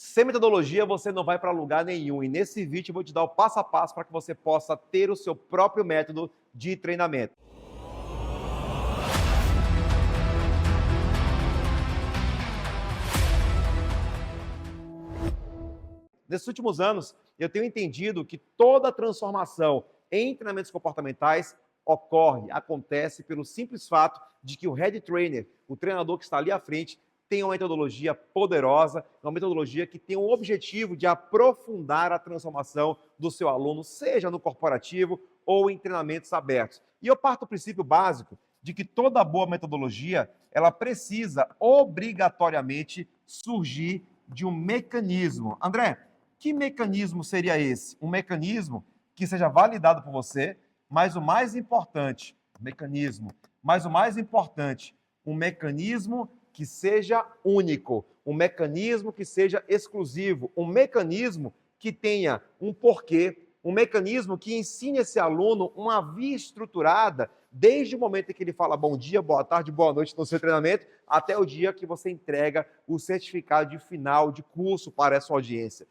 Sem metodologia, você não vai para lugar nenhum. E nesse vídeo eu vou te dar o passo a passo para que você possa ter o seu próprio método de treinamento. Nesses últimos anos, eu tenho entendido que toda transformação em treinamentos comportamentais acontece pelo simples fato de que o head trainer, o treinador que está ali à frente, tem uma metodologia poderosa, uma metodologia que tem o objetivo de aprofundar a transformação do seu aluno, seja no corporativo ou em treinamentos abertos. E eu parto do princípio básico de que toda boa metodologia, ela precisa obrigatoriamente surgir de um mecanismo. André, que mecanismo seria esse? Um mecanismo que seja validado por você, mas o mais importante, um mecanismo que seja único, um mecanismo que seja exclusivo, um mecanismo que tenha um porquê, um mecanismo que ensine esse aluno uma via estruturada, desde o momento em que ele fala bom dia, boa tarde, boa noite no seu treinamento, até o dia que você entrega o certificado de final de curso para essa audiência.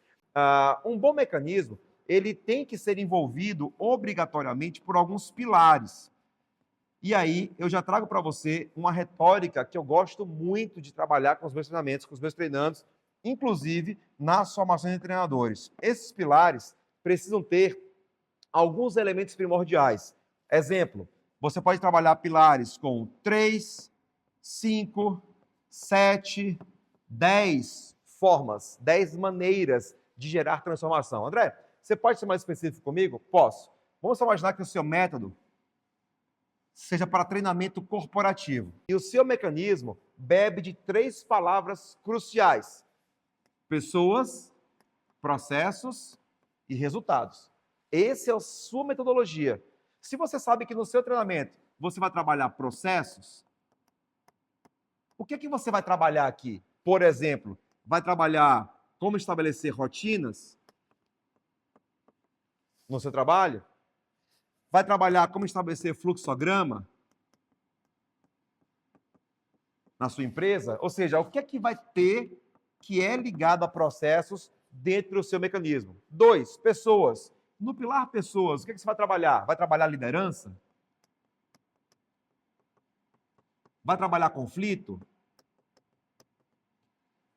Um bom mecanismo, ele tem que ser envolvido obrigatoriamente por alguns pilares. E aí, eu já trago para você uma retórica que eu gosto muito de trabalhar com os meus treinamentos, com os meus treinandos, inclusive nas formações de treinadores. Esses pilares precisam ter alguns elementos primordiais. Exemplo, você pode trabalhar pilares com 3, 5, 7, 10 formas, 10 maneiras de gerar transformação. André, você pode ser mais específico comigo? Posso. Vamos imaginar que o seu método seja para treinamento corporativo. E o seu mecanismo bebe de 3 palavras cruciais: pessoas, processos e resultados. Essa é a sua metodologia. Se você sabe que no seu treinamento você vai trabalhar processos, o que você vai trabalhar aqui? Por exemplo, vai trabalhar como estabelecer rotinas no seu trabalho? Vai trabalhar como estabelecer fluxograma na sua empresa? Ou seja, o que vai ter que é ligado a processos dentro do seu mecanismo? 2, pessoas. No pilar pessoas, o que você vai trabalhar? Vai trabalhar liderança? Vai trabalhar conflito?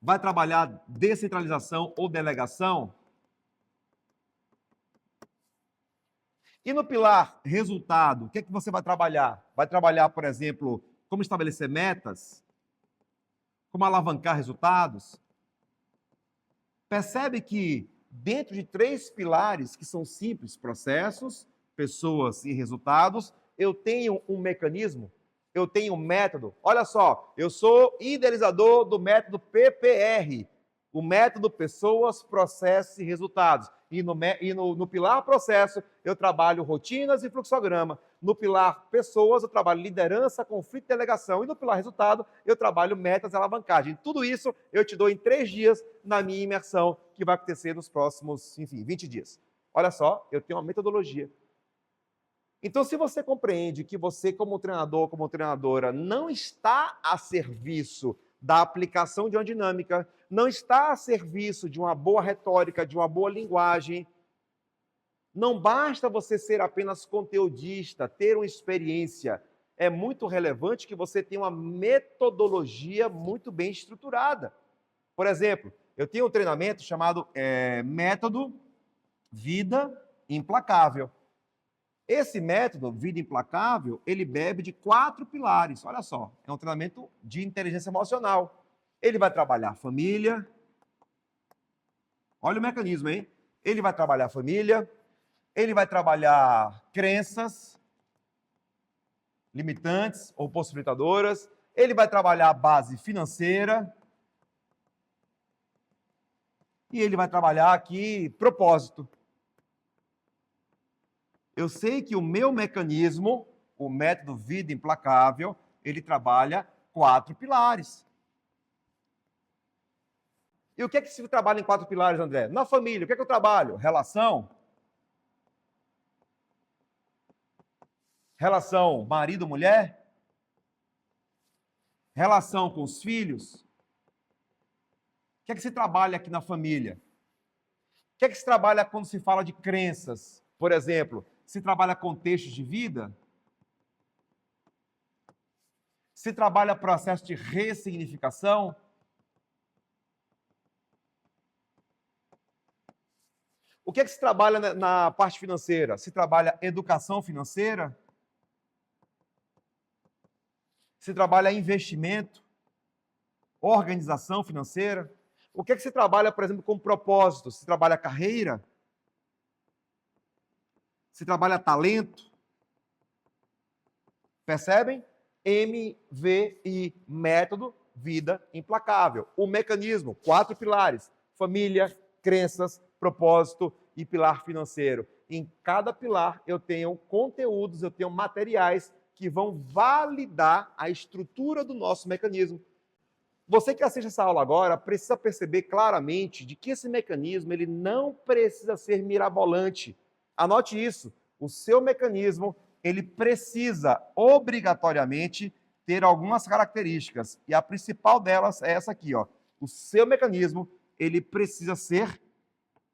Vai trabalhar descentralização ou delegação? E no pilar resultado, o que você vai trabalhar? Vai trabalhar, por exemplo, como estabelecer metas? Como alavancar resultados? Percebe que dentro de 3 pilares que são simples, processos, pessoas e resultados, eu tenho um mecanismo, eu tenho um método. Olha só, eu sou idealizador do método PPR, o método Pessoas, Processos e Resultados. E no pilar processo, eu trabalho rotinas e fluxograma. No pilar pessoas, eu trabalho liderança, conflito e delegação. E no pilar resultado, eu trabalho metas e alavancagem. Tudo isso eu te dou em 3 dias na minha imersão, que vai acontecer nos próximos, 20 dias. Olha só, eu tenho uma metodologia. Então, se você compreende que você, como treinador, como treinadora, não está a serviço da aplicação de uma dinâmica, não está a serviço de uma boa retórica, de uma boa linguagem, não basta você ser apenas conteudista, ter uma experiência. É muito relevante que você tenha uma metodologia muito bem estruturada. Por exemplo, eu tenho um treinamento chamado Método Vida Implacável. Esse método, Vida Implacável, ele bebe de 4 pilares. Olha só, é um treinamento de inteligência emocional. Ele vai trabalhar família. Olha o mecanismo, hein? Ele vai trabalhar família, ele vai trabalhar crenças limitantes ou possibilitadoras, ele vai trabalhar a base financeira e ele vai trabalhar aqui propósito. Eu sei que o meu mecanismo, o método Vida Implacável, ele trabalha 4 pilares. E o que é que se trabalha em 4 pilares, André? Na família, o que é que eu trabalho? Relação. Relação marido-mulher. Relação com os filhos. O que é que se trabalha aqui na família? O que é que se trabalha quando se fala de crenças? Por exemplo, se trabalha contextos de vida? Se trabalha processo de ressignificação? O que é que se trabalha na parte financeira? Se trabalha educação financeira? Se trabalha investimento? Organização financeira? O que é que se trabalha, por exemplo, com propósito? Se trabalha carreira? Se trabalha talento? Percebem? MVI, método, vida implacável. O mecanismo, 4 pilares: família, crenças, propósito e pilar financeiro. Em cada pilar eu tenho conteúdos, eu tenho materiais que vão validar a estrutura do nosso mecanismo. Você que assiste essa aula agora precisa perceber claramente de que esse mecanismo ele não precisa ser mirabolante. Anote isso. O seu mecanismo ele precisa obrigatoriamente ter algumas características. E a principal delas é essa aqui, ó. O seu mecanismo ele precisa ser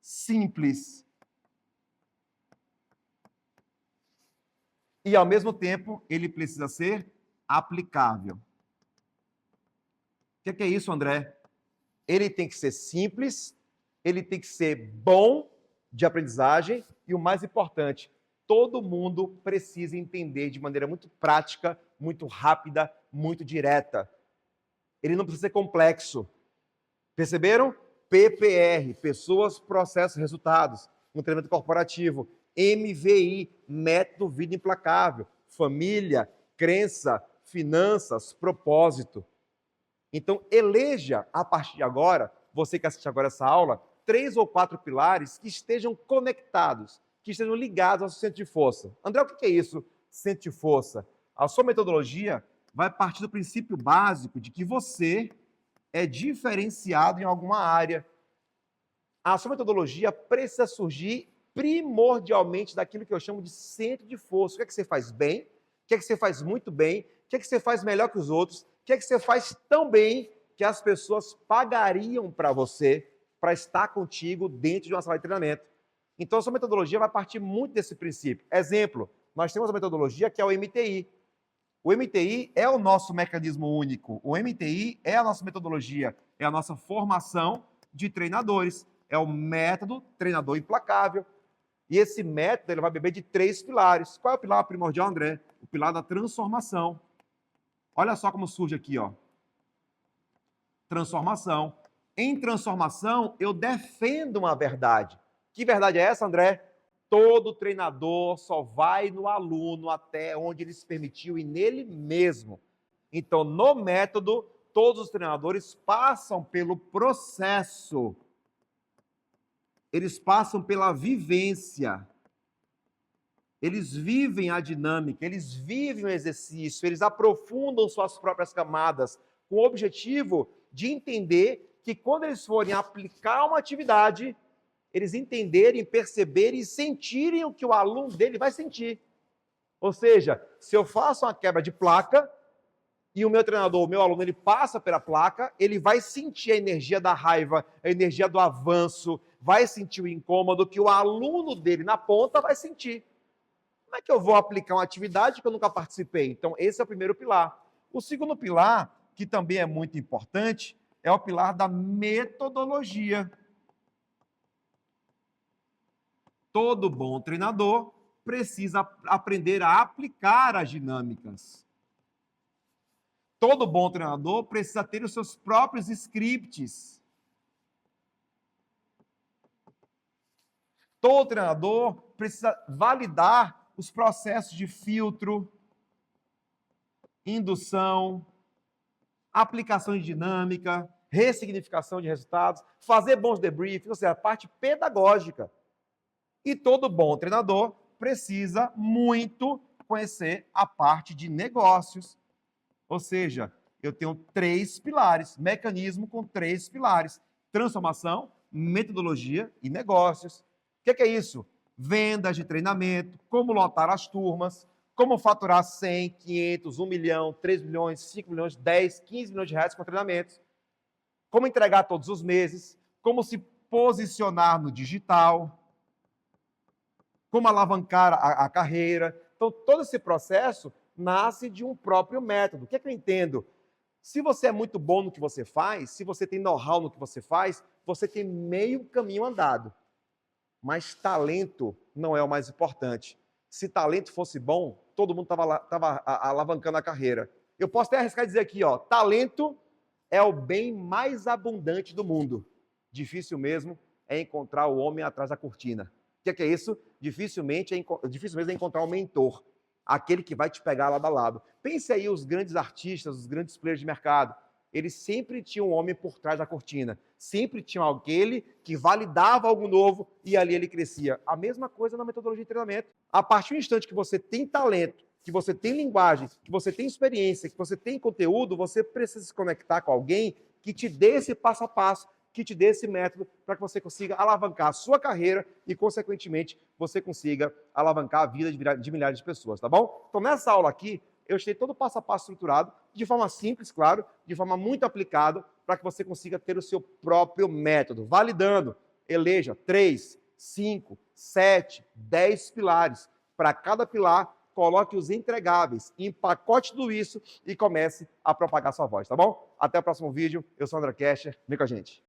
simples. E, ao mesmo tempo, ele precisa ser aplicável. O que é isso, André? Ele tem que ser simples, ele tem que ser bom de aprendizagem e, o mais importante, todo mundo precisa entender de maneira muito prática, muito rápida, muito direta. Ele não precisa ser complexo. Perceberam? PPR, Pessoas, Processos, Resultados. Um treinamento corporativo. MVI, Método Vida Implacável. Família, crença, finanças, propósito. Então, eleja, a partir de agora, você que assiste agora essa aula, 3 ou 4 pilares que estejam conectados, que estejam ligados ao seu centro de força. André, o que é isso, centro de força? A sua metodologia vai partir do princípio básico de que você é diferenciado em alguma área. A sua metodologia precisa surgir primordialmente daquilo que eu chamo de centro de força. O que é que você faz bem? O que é que você faz muito bem? O que é que você faz melhor que os outros? O que é que você faz tão bem que as pessoas pagariam para você para estar contigo dentro de uma sala de treinamento? Então, a sua metodologia vai partir muito desse princípio. Exemplo, nós temos uma metodologia que é o MTI. O MTI é o nosso mecanismo único. O MTI é a nossa metodologia, é a nossa formação de treinadores. É o método treinador implacável. E esse método ele vai beber de 3 pilares. Qual é o pilar primordial, André? O pilar da transformação. Olha só como surge aqui, ó. Transformação. Em transformação, eu defendo uma verdade. Que verdade é essa, André? Todo treinador só vai no aluno até onde ele se permitiu e nele mesmo. Então, no método, todos os treinadores passam pelo processo. Eles passam pela vivência. Eles vivem a dinâmica, eles vivem o exercício, eles aprofundam suas próprias camadas, com o objetivo de entender que quando eles forem aplicar uma atividade, eles entenderem, perceberem e sentirem o que o aluno dele vai sentir. Ou seja, se eu faço uma quebra de placa e o meu treinador, o meu aluno, ele passa pela placa, ele vai sentir a energia da raiva, a energia do avanço, vai sentir o incômodo que o aluno dele na ponta vai sentir. Como é que eu vou aplicar uma atividade que eu nunca participei? Então, esse é o primeiro pilar. O segundo pilar, que também é muito importante, é o pilar da metodologia. Todo bom treinador precisa aprender a aplicar as dinâmicas. Todo bom treinador precisa ter os seus próprios scripts. Todo treinador precisa validar os processos de filtro, indução, aplicação de dinâmica, ressignificação de resultados, fazer bons debriefs, ou seja, a parte pedagógica. E todo bom treinador precisa muito conhecer a parte de negócios. Ou seja, eu tenho 3 pilares, mecanismo com 3 pilares: transformação, metodologia e negócios. O que é isso? Vendas de treinamento, como lotar as turmas, como faturar 100, 500, 1 milhão, 3 milhões, 5 milhões, 10, 15 milhões de reais com treinamentos. como entregar todos os meses, como se posicionar no digital, como alavancar a carreira. Então, todo esse processo nasce de um próprio método. O que é que eu entendo? Se você é muito bom no que você faz, se você tem know-how no que você faz, você tem meio caminho andado. Mas talento não é o mais importante. Se talento fosse bom, todo mundo estava alavancando a carreira. Eu posso até arriscar dizer aqui, ó, talento é o bem mais abundante do mundo. Difícil mesmo é encontrar o homem atrás da cortina. O que é isso? Difícil mesmo é encontrar um mentor, aquele que vai te pegar lado a lado. Pense aí os grandes artistas, os grandes players de mercado. Eles sempre tinham um homem por trás da cortina. Sempre tinham aquele que validava algo novo e ali ele crescia. A mesma coisa na metodologia de treinamento. A partir do instante que você tem talento, que você tem linguagem, que você tem experiência, que você tem conteúdo, você precisa se conectar com alguém que te dê esse passo a passo, que te dê esse método para que você consiga alavancar a sua carreira e, consequentemente, você consiga alavancar a vida de milhares de pessoas, tá bom? Então, nessa aula aqui, eu deixei todo o passo a passo estruturado, de forma simples, claro, de forma muito aplicada, para que você consiga ter o seu próprio método, validando. Eleja 3, 5, 7, 10 pilares. Para cada pilar, coloque os entregáveis, empacote tudo isso e comece a propagar sua voz, tá bom? Até o próximo vídeo. Eu sou o André Kescher. Vem com a gente.